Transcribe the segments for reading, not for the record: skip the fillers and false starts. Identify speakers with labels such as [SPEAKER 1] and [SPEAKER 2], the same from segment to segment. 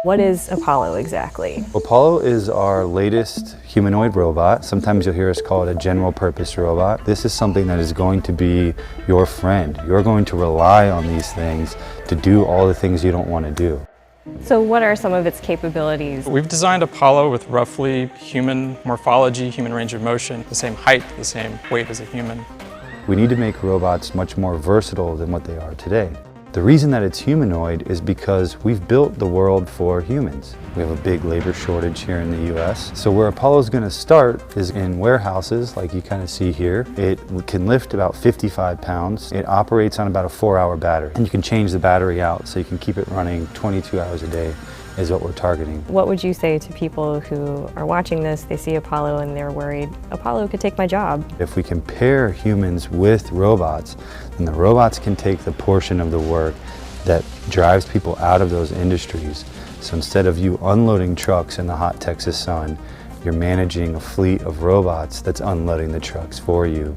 [SPEAKER 1] What is Apollo exactly?
[SPEAKER 2] Apollo is our latest humanoid robot. Sometimes you'll hear us call it a general purpose robot. This is something that is going to be your friend. You're going to rely on these things to do all the things you don't want to do.
[SPEAKER 1] So what are some of its capabilities?
[SPEAKER 3] We've designed Apollo with roughly human morphology, human range of motion, the same height, the same weight as a human.
[SPEAKER 2] We need to make robots much more versatile than what they are today. The reason that it's humanoid is because we've built the world for humans. We have a big labor shortage here in the US. So where Apollo's going to start is in warehouses, like you kind of see here. It can lift about 55 pounds. It operates on about a 4-hour battery. And you can change the battery out so you can keep it running 22 hours a day is what we're targeting.
[SPEAKER 1] What would you say to people who are watching this, they see Apollo and they're worried, Apollo could take my job?
[SPEAKER 2] If we can pair humans with robots, then the robots can take the portion of the work that drives people out of those industries. So instead of you unloading trucks in the hot Texas sun, you're managing a fleet of robots that's unloading the trucks for you.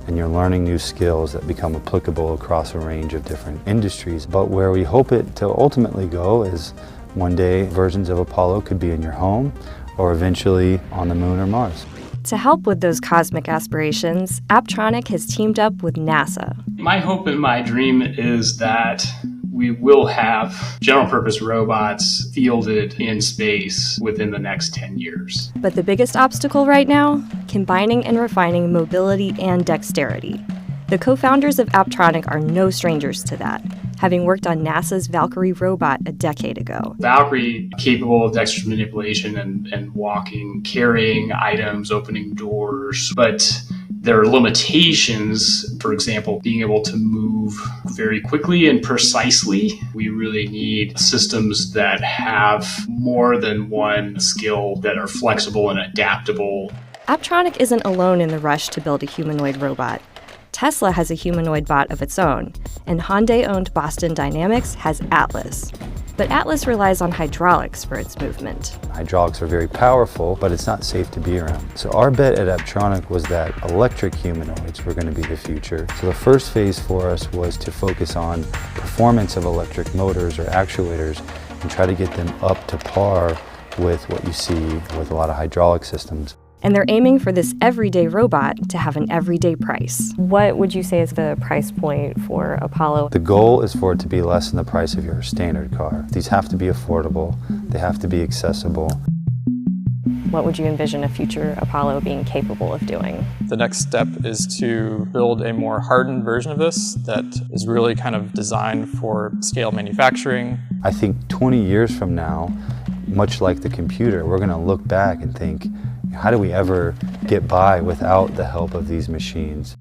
[SPEAKER 2] And you're learning new skills that become applicable across a range of different industries. But where we hope it to ultimately go is one day versions of Apollo could be in your home or eventually on the moon or Mars.
[SPEAKER 1] To help with those cosmic aspirations, Apptronik has teamed up with NASA.
[SPEAKER 4] My hope and my dream is that we will have general purpose robots fielded in space within the next 10 years.
[SPEAKER 1] But the biggest obstacle right now? Combining and refining mobility and dexterity. The co-founders of Apptronik are no strangers to that, having worked on NASA's Valkyrie robot a decade ago.
[SPEAKER 4] Valkyrie, capable of dexterous manipulation and walking, carrying items, opening doors, but there are limitations, for example, being able to move very quickly and precisely. We really need systems that have more than one skill, that are flexible and adaptable.
[SPEAKER 1] Apptronik isn't alone in the rush to build a humanoid robot. Tesla has a humanoid bot of its own, and Hyundai-owned Boston Dynamics has Atlas. But Atlas relies on hydraulics for its movement.
[SPEAKER 2] Hydraulics are very powerful, but it's not safe to be around. So our bet at Apptronik was that electric humanoids were going to be the future. So the first phase for us was to focus on performance of electric motors or actuators and try to get them up to par with what you see with a lot of hydraulic systems.
[SPEAKER 1] And they're aiming for this everyday robot to have an everyday price. What would you say is the price point for Apollo?
[SPEAKER 2] The goal is for it to be less than the price of your standard car. These have to be affordable, they have to be accessible.
[SPEAKER 1] What would you envision a future Apollo being capable of doing?
[SPEAKER 3] The next step is to build a more hardened version of this that is really kind of designed for scale manufacturing.
[SPEAKER 2] I think 20 years from now, much like the computer, we're going to look back and think, how do we ever get by without the help of these machines?